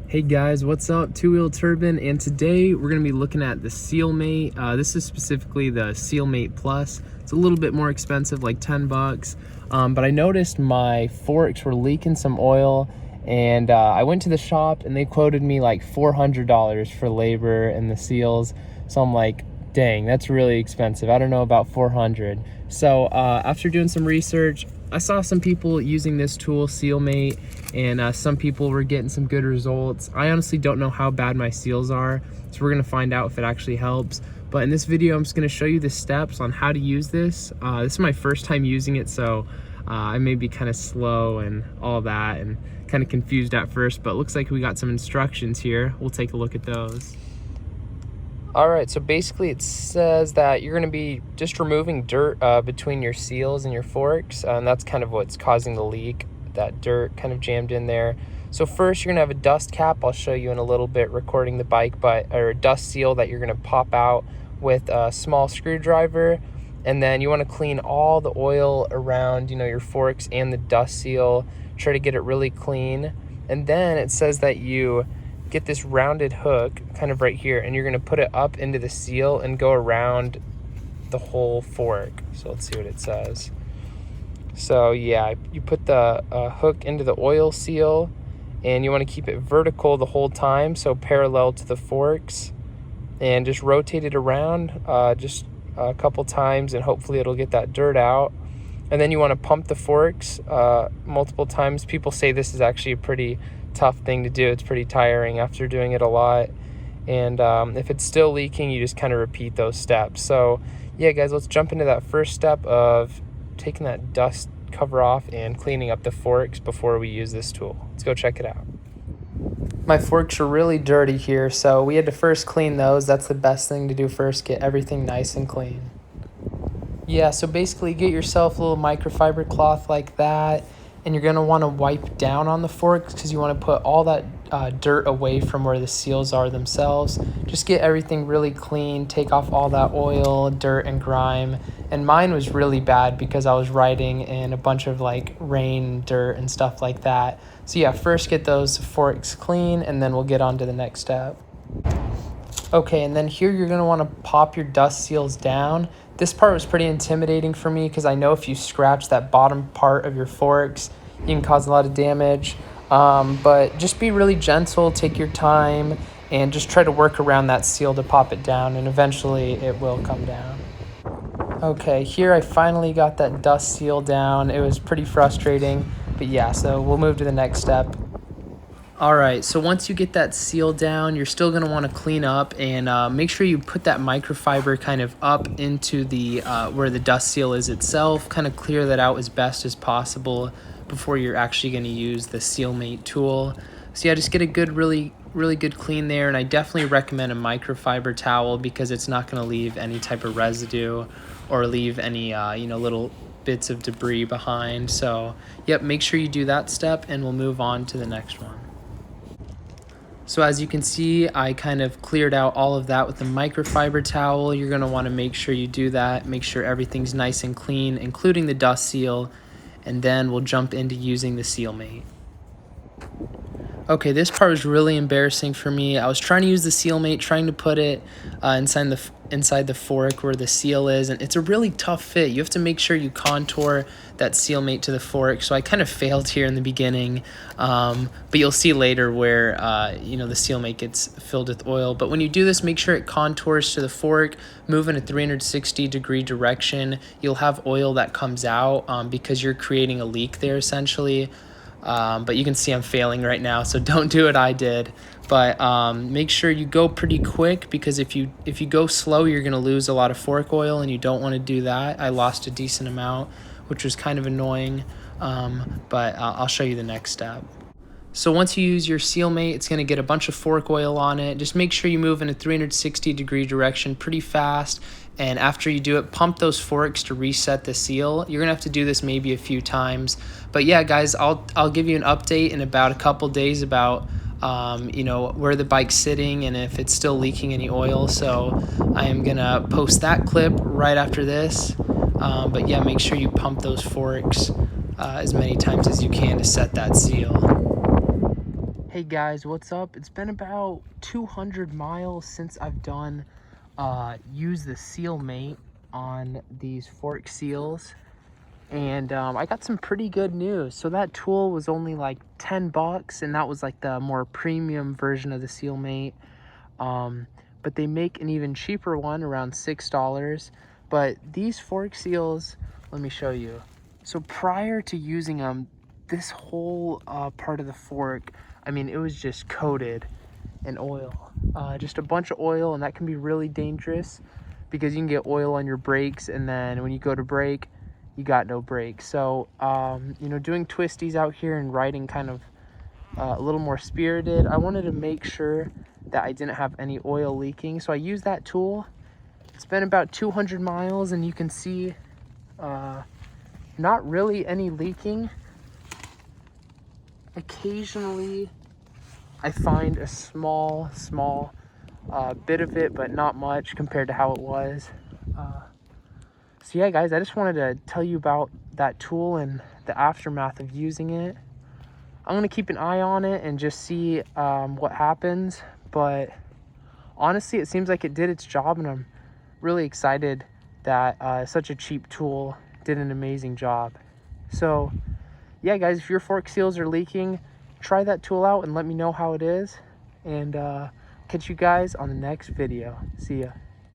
Hey guys, what's up? Two Wheel Turbine, and today we're going to be looking at the Sealmate. This is specifically the Sealmate Plus. It's a little bit more expensive, like 10 bucks. But I noticed my forks were leaking some oil, and I went to the shop and they quoted me like $400 for labor and the seals. So I'm like, dang, that's really expensive. I don't know about 400. So after doing some research, I saw some people using this tool, Sealmate, and some people were getting some good results. I honestly don't know how bad my seals are, so we're gonna find out if it actually helps. But in this video, I'm just gonna show you the steps on how to use this. This is my first time using it, so I may be kind of slow and all that and kind of confused at first, but it looks like we got some instructions here. We'll take a look at those. All right, so basically it says that you're going to be just removing dirt between your seals and your forks, and that's kind of what's causing the leak, that dirt kind of jammed in there. So first you're going to have a dust cap. I'll show you in a little bit recording the bike, or a dust seal that you're going to pop out with a small screwdriver. And then you want to clean all the oil around, your forks and the dust seal. Try to get it really clean. And then it says that you get this rounded hook kind of right here, and you're going to put it up into the seal and go around the whole fork. So let's see what it says. So yeah, you put the hook into the oil seal, and you want to keep it vertical the whole time, so parallel to the forks, and just rotate it around just a couple times, and hopefully it'll get that dirt out. And then you want to pump the forks multiple times. People say this is actually a pretty tough thing to do. It's pretty tiring after doing it a lot. And if it's still leaking, you just kind of repeat those steps. So yeah, guys, let's jump into that first step of taking that dust cover off and cleaning up the forks before we use this tool. Let's go check it out. My forks are really dirty here, so we had to first clean those. That's the best thing to do first, get everything nice and clean. Yeah, so basically get yourself a little microfiber cloth like that, and you're going to want to wipe down on the forks because you want to put all that dirt away from where the seals are themselves. Just get everything really clean, take off all that oil, dirt, and grime. And mine was really bad because I was riding in a bunch of like rain, dirt, and stuff like that. So yeah, first get those forks clean, and then we'll get on to the next step. Okay, and then here you're going to want to pop your dust seals down. This part was pretty intimidating for me because I know if you scratch that bottom part of your forks, you can cause a lot of damage. But just be really gentle, take your time, and just try to work around that seal to pop it down, and eventually it will come down. Okay, here I finally got that dust seal down. It was pretty frustrating, but yeah, so we'll move to the next step. All right, so once you get that seal down, you're still going to want to clean up and make sure you put that microfiber kind of up into the where the dust seal is itself. Kind of clear that out as best as possible before you're actually going to use the Sealmate tool. So yeah, just get a good, really good clean there, and I definitely recommend a microfiber towel because it's not going to leave any type of residue or leave any little bits of debris behind. So yep, make sure you do that step, and we'll move on to the next one. So as you can see, I kind of cleared out all of that with the microfiber towel. You're going to want to make sure you do that. Make sure everything's nice and clean, including the dust seal, and then we'll jump into using the Sealmate. Okay, this part was really embarrassing for me. I was trying to use the Sealmate, trying to put it inside the fork where the seal is, and it's a really tough fit. You have to make sure you contour that Sealmate to the fork, so I kind of failed here in the beginning, but you'll see later where the Sealmate gets filled with oil. But when you do this, make sure it contours to the fork, move in a 360-degree direction. You'll have oil that comes out because you're creating a leak there essentially. But you can see I'm failing right now, so don't do what I did. But make sure you go pretty quick, because if you go slow, you're going to lose a lot of fork oil, and you don't want to do that. I lost a decent amount, which was kind of annoying, but I'll show you the next step. So once you use your Sealmate, it's going to get a bunch of fork oil on it. Just make sure you move in a 360-degree direction pretty fast. And after you do it, pump those forks to reset the seal. You're going to have to do this maybe a few times. But yeah, guys, I'll give you an update in about a couple days about where the bike's sitting and if it's still leaking any oil. So I am going to post that clip right after this. But yeah, make sure you pump those forks as many times as you can to set that seal. Hey guys, what's up? It's been about 200 miles since I've done use the seal mate on these fork seals, and I got some pretty good news. So that tool was only like 10 bucks, and that was like the more premium version of the seal mate. But they make an even cheaper one around $6. But these fork seals, let me show you. So prior to using them, this whole part of the fork, I mean, it was just coated in oil, just a bunch of oil, and that can be really dangerous because you can get oil on your brakes, and then when you go to brake, you got no brakes. So, you know, doing twisties out here and riding kind of a little more spirited, I wanted to make sure that I didn't have any oil leaking. So I used that tool. It's been about 200 miles, and you can see not really any leaking. Occasionally I find a small bit of it, but not much compared to how it was. So yeah, guys, I just wanted to tell you about that tool and the aftermath of using it. I'm gonna keep an eye on it and just see what happens, but honestly, it seems like it did its job, and I'm really excited that such a cheap tool did an amazing job. So yeah, guys, if your fork seals are leaking, try that tool out and let me know how it is, and catch you guys on the next video. See ya.